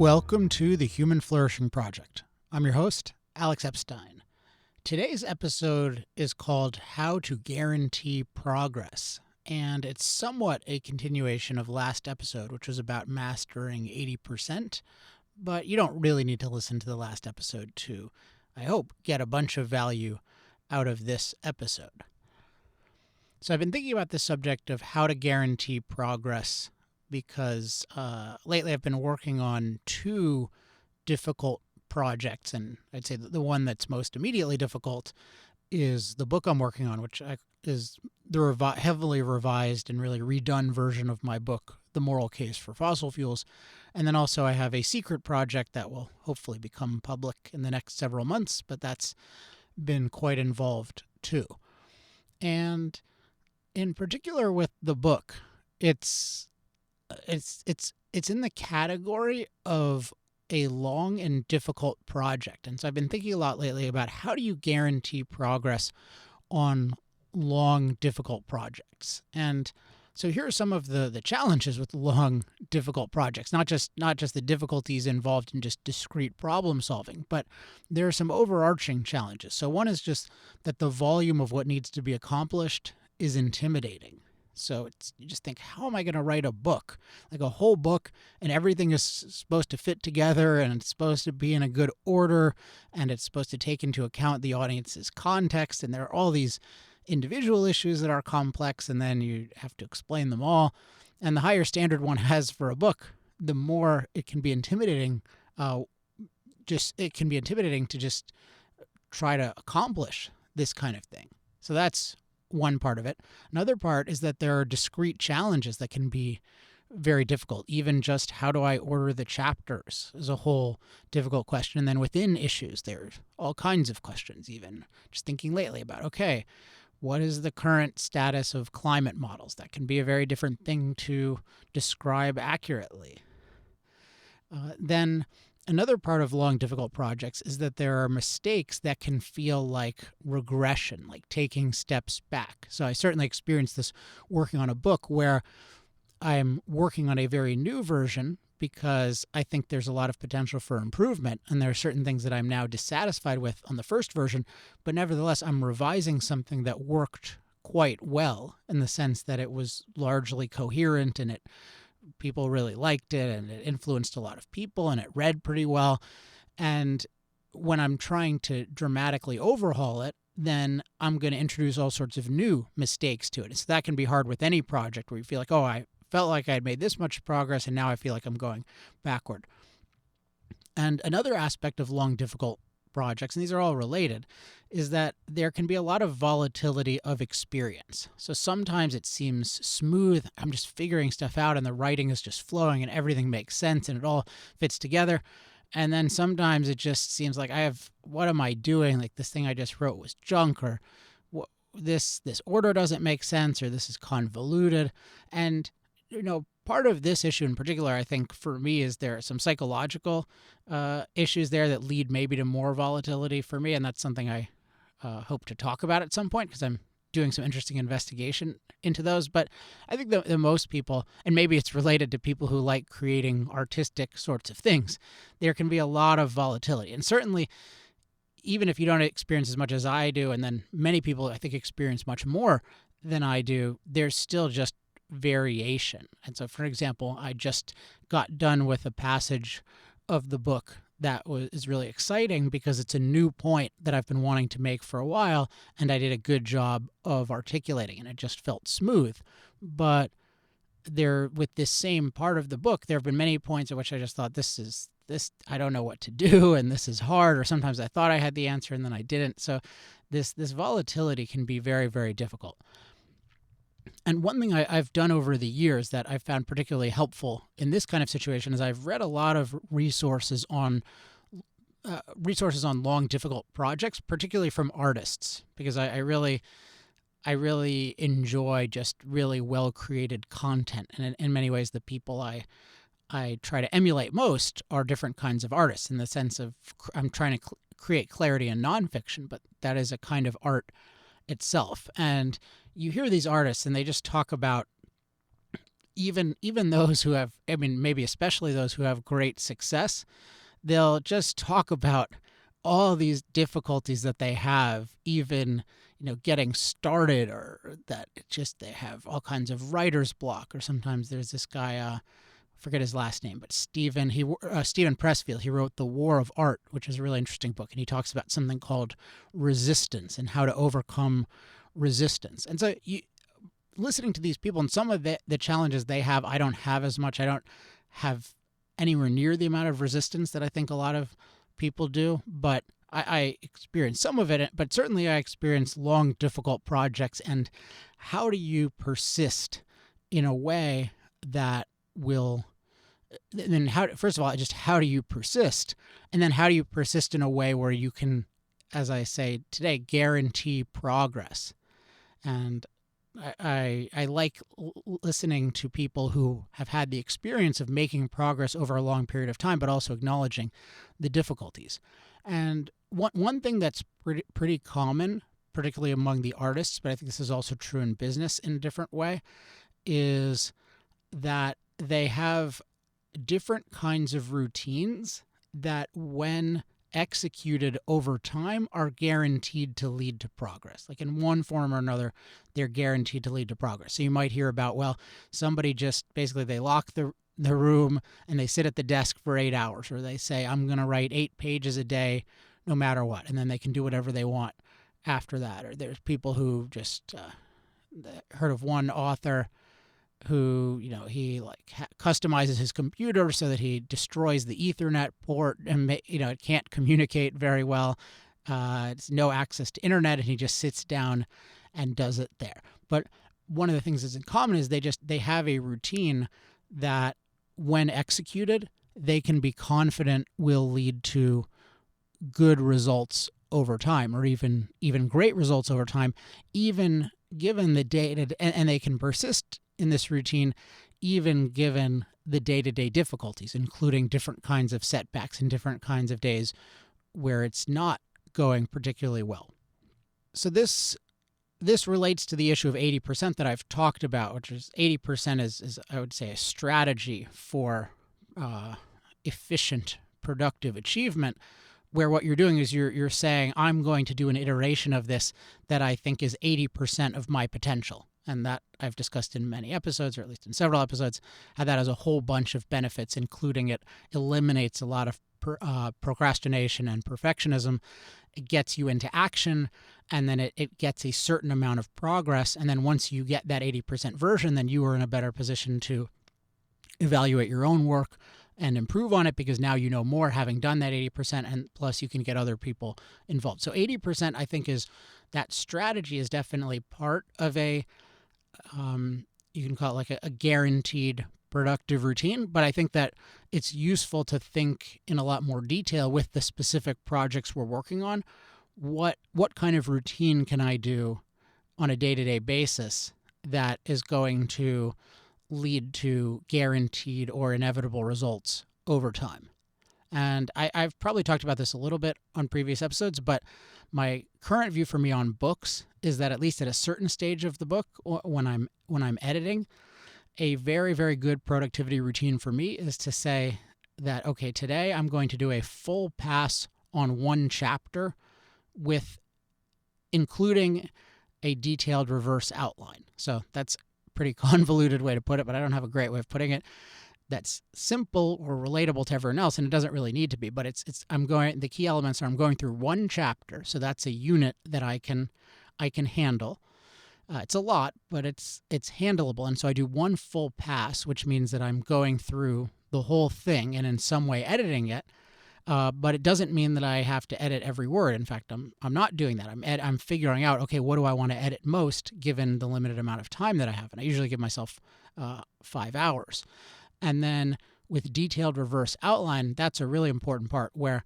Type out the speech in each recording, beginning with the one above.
Welcome to the Human Flourishing Project. I'm your host, Alex Epstein. Today's episode is called How to Guarantee Progress, and it's somewhat a continuation of last episode, which was about mastering 80%, but you don't really need to listen to the last episode to, I hope, get a bunch of value out of this episode. So I've been thinking about this subject of how to guarantee progress because lately I've been working on two difficult projects, and I'd say that the one that's most immediately difficult is the book I'm working on, which is the heavily revised and really redone version of my book, The Moral Case for Fossil Fuels. And then also I have a secret project that will hopefully become public in the next several months, but that's been quite involved too. And in particular with the book, it's in the category of a long and difficult project. And so I've been thinking a lot lately about how do you guarantee progress on long, difficult projects. And so here are some of the challenges with long, difficult projects, not just the difficulties involved in just discrete problem solving, but there are some overarching challenges. So one is just that the volume of what needs to be accomplished is intimidating. So you just think, how am I going to write a book, like a whole book, and everything is supposed to fit together, and it's supposed to be in a good order, and it's supposed to take into account the audience's context, and there are all these individual issues that are complex, and then you have to explain them all. And the higher standard one has for a book, the more it can be intimidating. It can be intimidating to just try to accomplish this kind of thing. So that's one part of it. Another part is that there are discrete challenges that can be very difficult. Even just how do I order the chapters is a whole difficult question. And then within issues, there's all kinds of questions, even just thinking lately about, okay, what is the current status of climate models? That can be a very different thing to describe accurately. Then another part of long, difficult projects is that there are mistakes that can feel like regression, like taking steps back. So I certainly experienced this working on a book where I'm working on a very new version because I think there's a lot of potential for improvement, and there are certain things that I'm now dissatisfied with on the first version, but nevertheless, I'm revising something that worked quite well in the sense that it was largely coherent and people really liked it, and it influenced a lot of people, and it read pretty well. And when I'm trying to dramatically overhaul it, then I'm going to introduce all sorts of new mistakes to it. And so that can be hard with any project where you feel like, oh, I felt like I had made this much progress, and now I feel like I'm going backward. And another aspect of long, difficult projects, and these are all related, is that there can be a lot of volatility of experience. So sometimes it seems smooth. I'm just figuring stuff out and the writing is just flowing and everything makes sense and it all fits together. And then sometimes it just seems like what am I doing? Like this thing I just wrote was junk, or this order doesn't make sense, or this is convoluted. And part of this issue in particular, I think for me, is there are some psychological issues there that lead maybe to more volatility for me. And that's something I hope to talk about at some point because I'm doing some interesting investigation into those. But I think that most people, and maybe it's related to people who like creating artistic sorts of things, there can be a lot of volatility. And certainly, even if you don't experience as much as I do, and then many people I think experience much more than I do, there's still just variation. And so, for example, I just got done with a passage of the book that is really exciting because it's a new point that I've been wanting to make for a while, and I did a good job of articulating, and it just felt smooth. But with this same part of the book, there have been many points at which I just thought, this I don't know what to do, and this is hard, or sometimes I thought I had the answer and then I didn't. So this volatility can be very, very difficult. And one thing I've done over the years that I've found particularly helpful in this kind of situation is I've read a lot of resources on long, difficult projects, particularly from artists, because I really enjoy just really well-created content. And in many ways, the people I try to emulate most are different kinds of artists in the sense of I'm trying to create clarity in nonfiction, but that is a kind of art itself. And you hear these artists and they just talk about even those who have, I mean, maybe especially those who have great success, they'll just talk about all these difficulties that they have, even getting started, or that it just they have all kinds of writer's block. Or sometimes there's this guy, forget his last name, but Stephen Pressfield. He wrote The War of Art, which is a really interesting book, and he talks about something called resistance and how to overcome resistance. And so listening to these people and some of the challenges they have, I don't have as much. I don't have anywhere near the amount of resistance that I think a lot of people do, but I experience some of it. But certainly I experience long, difficult projects. And how do you persist in a way that will, then first of all, just how do you persist? And then how do you persist in a way where you can, as I say today, guarantee progress? And I like listening to people who have had the experience of making progress over a long period of time, but also acknowledging the difficulties. And one thing that's pretty common, particularly among the artists, but I think this is also true in business in a different way, is that they have different kinds of routines that, when executed over time, are guaranteed to lead to progress. Like in one form or another, they're guaranteed to lead to progress. So you might hear about, well, somebody just basically they lock the room and they sit at the desk for 8 hours, or they say, I'm going to write 8 pages a day no matter what, and then they can do whatever they want after that. Or there's people who just heard of one author who, he customizes his computer so that he destroys the Ethernet port, and it can't communicate very well. It's no access to internet, and he just sits down and does it there. But one of the things that's in common is they have a routine that, when executed, they can be confident will lead to good results over time, or even great results over time, even given the data, and they can persist in this routine even given the day-to-day difficulties, including different kinds of setbacks and different kinds of days where it's not going particularly well. So this relates to the issue of 80% that I've talked about, which is 80% is I would say a strategy for efficient, productive achievement, where what you're doing is you're saying, I'm going to do an iteration of this that I think is 80% of my potential. And that I've discussed in many episodes, or at least in several episodes, how that has a whole bunch of benefits, including it eliminates a lot of procrastination and perfectionism. It gets you into action, and then it gets a certain amount of progress. And then once you get that 80% version, then you are in a better position to evaluate your own work and improve on it, because now you know more having done that 80%, and plus you can get other people involved. So 80%, I think, is that strategy is definitely part of a, you can call it like a guaranteed productive routine, but I think that it's useful to think in a lot more detail with the specific projects we're working on. What kind of routine can I do on a day-to-day basis that is going to lead to guaranteed or inevitable results over time? And I've probably talked about this a little bit on previous episodes, but my current view for me on books is that, at least at a certain stage of the book, when I'm editing, a very, very good productivity routine for me is to say that, okay, today I'm going to do a full pass on one chapter, with including a detailed reverse outline. So that's a pretty convoluted way to put it, but I don't have a great way of putting it that's simple or relatable to everyone else, and it doesn't really need to be. But the key elements are, I'm going through one chapter, so that's a unit that I can handle. It's a lot, but it's handleable, and so I do one full pass, which means that I'm going through the whole thing and in some way editing it. But it doesn't mean that I have to edit every word. In fact, I'm not doing that. I'm figuring out, okay, what do I want to edit most given the limited amount of time that I have, and I usually give myself 5 hours. And then with detailed reverse outline, that's a really important part, where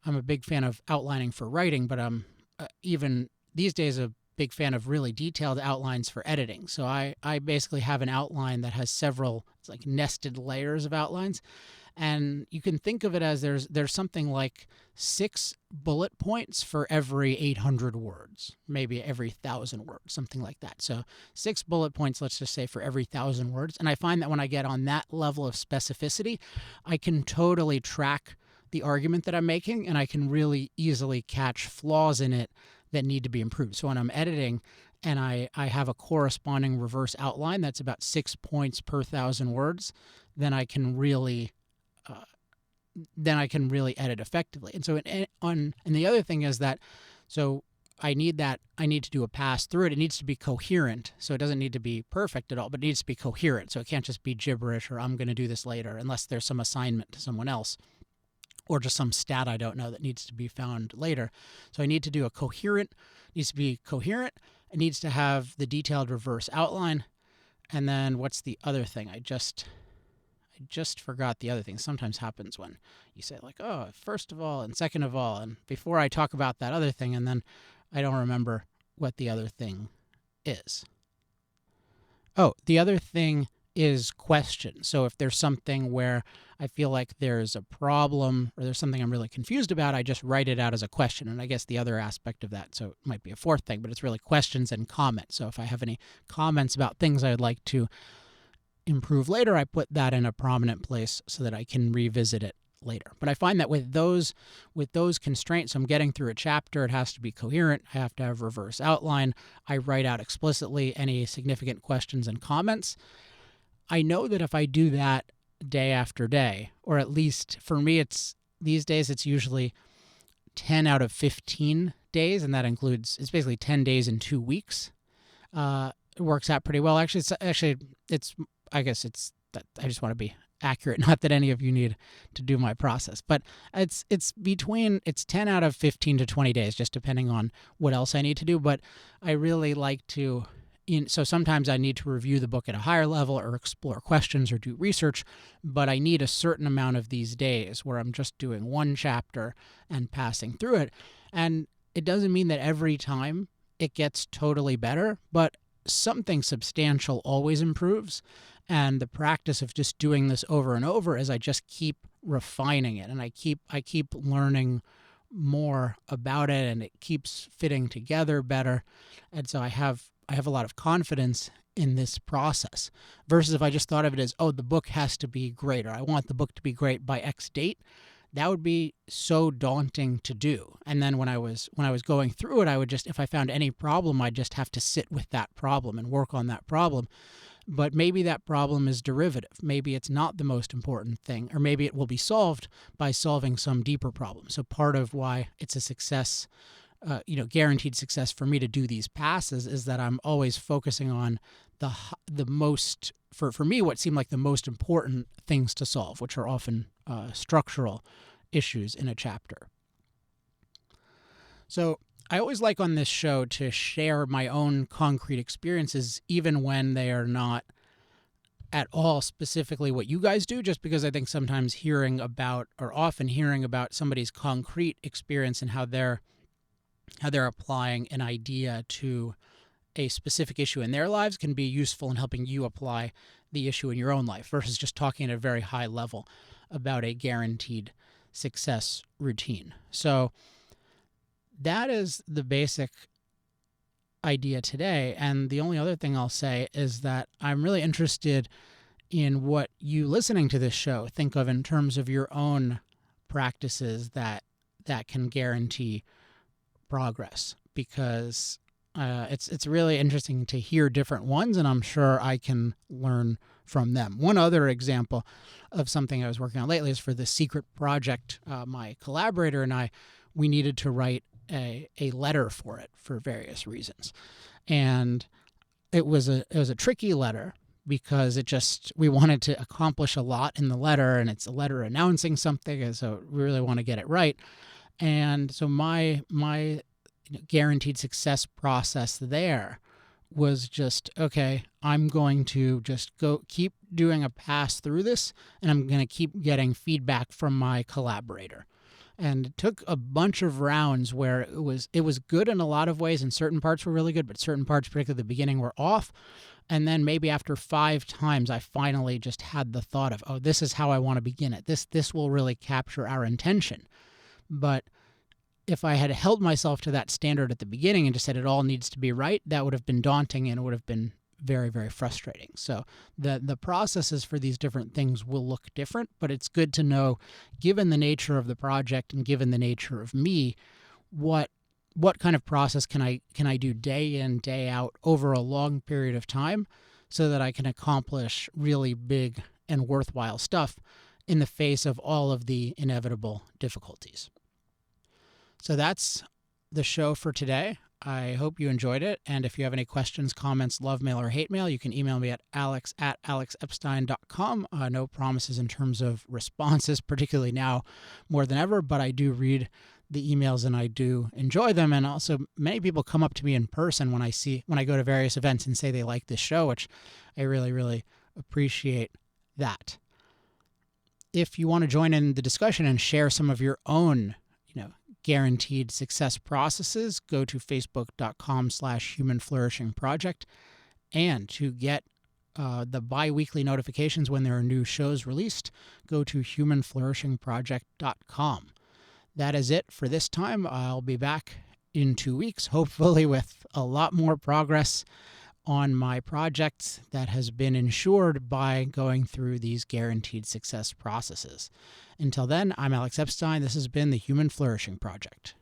I'm a big fan of outlining for writing, but I'm even these days a big fan of really detailed outlines for editing. So I basically have an outline that has several, it's like nested layers of outlines. And you can think of it as there's something like 6 bullet points for every 800 words, maybe every 1,000 words, something like that. So 6 bullet points, let's just say, for every 1,000 words. And I find that when I get on that level of specificity, I can totally track the argument that I'm making, and I can really easily catch flaws in it that need to be improved. So when I'm editing and I have a corresponding reverse outline that's about 6 points per 1,000 words, then I can really edit effectively. And so and the other thing is that, so I need to do a pass through it. It needs to be coherent. So it doesn't need to be perfect at all, but it needs to be coherent. So it can't just be gibberish or I'm going to do this later, unless there's some assignment to someone else or just some stat I don't know that needs to be found later. So I need to do it needs to be coherent. It needs to have the detailed reverse outline. And then what's the other thing? I just forgot the other thing. Sometimes happens when you say like, oh, first of all and second of all, and before I talk about that other thing, and then I don't remember what the other thing is. Oh, the other thing is question. So if there's something where I feel like there's a problem or there's something I'm really confused about, I just write it out as a question. And I guess the other aspect of that, so it might be a fourth thing, but it's really questions and comments. So if I have any comments about things I'd like to improve later, I put that in a prominent place so that I can revisit it later. But I find that with those constraints, I'm getting through a chapter, it has to be coherent, I have to have reverse outline, I write out explicitly any significant questions and comments. I know that if I do that day after day, or at least for me, these days it's usually 10 out of 15 days, and that includes, it's basically 10 days in 2 weeks. It works out pretty well. Actually, I guess it's that I just want to be accurate. Not that any of you need to do my process, but it's 10 out of 15 to 20 days, just depending on what else I need to do. But I really like to, so sometimes I need to review the book at a higher level or explore questions or do research, but I need a certain amount of these days where I'm just doing one chapter and passing through it. And it doesn't mean that every time it gets totally better, but something substantial always improves. And the practice of just doing this over and over is I just keep refining it, and I keep learning more about it, and it keeps fitting together better. And so I have a lot of confidence in this process, versus if I just thought of it as, oh, the book has to be great, or I want the book to be great by X date. That would be so daunting to do. And then when I was going through it, I would just, if I found any problem, I'd just have to sit with that problem and work on that problem. But maybe that problem is derivative. Maybe it's not the most important thing, or maybe it will be solved by solving some deeper problem. So part of why it's a success, guaranteed success for me to do these passes, is that I'm always focusing on the most, for me, what seem like the most important things to solve, which are often structural issues in a chapter. So I always like on this show to share my own concrete experiences, even when they are not at all specifically what you guys do, just because I think sometimes often hearing about somebody's concrete experience and how they're applying an idea to a specific issue in their lives can be useful in helping you apply the issue in your own life, versus just talking at a very high level about a guaranteed success routine. So that is the basic idea today. And the only other thing I'll say is that I'm really interested in what you listening to this show think of in terms of your own practices that can guarantee progress, because it's really interesting to hear different ones, and I'm sure I can learn from them. One other example of something I was working on lately is for the secret project. My collaborator and we needed to write a letter for it for various reasons, and it was a tricky letter because we wanted to accomplish a lot in the letter, and it's a letter announcing something, and so we really want to get it right. And so my guaranteed success process there was just, okay, I'm going to just keep doing a pass through this, and I'm going to keep getting feedback from my collaborator. And it took a bunch of rounds where it was good in a lot of ways, and certain parts were really good, but certain parts, particularly at the beginning, were off. And then maybe after 5 times, I finally just had the thought of, oh, this is how I want to begin it. This will really capture our intention. But if I had held myself to that standard at the beginning and just said it all needs to be right, that would have been daunting and it would have been very, very frustrating. So the processes for these different things will look different, but it's good to know, given the nature of the project and given the nature of me, what kind of process can I do day in, day out over a long period of time so that I can accomplish really big and worthwhile stuff in the face of all of the inevitable difficulties. So that's the show for today. I hope you enjoyed it. And if you have any questions, comments, love mail, or hate mail, you can email me at alex@alexepstein.com. No promises in terms of responses, particularly now more than ever, but I do read the emails and I do enjoy them. And also many people come up to me in person when I go to various events and say they like this show, which I really, really appreciate that. If you want to join in the discussion and share some of your own, guaranteed success processes, go to facebook.com/Human Flourishing Project. And to get the bi-weekly notifications when there are new shows released, go to humanflourishingproject.com. That is it for this time. I'll be back in 2 weeks, hopefully with a lot more progress on my project that has been ensured by going through these guaranteed success processes. Until then, I'm Alex Epstein. This has been the Human Flourishing Project.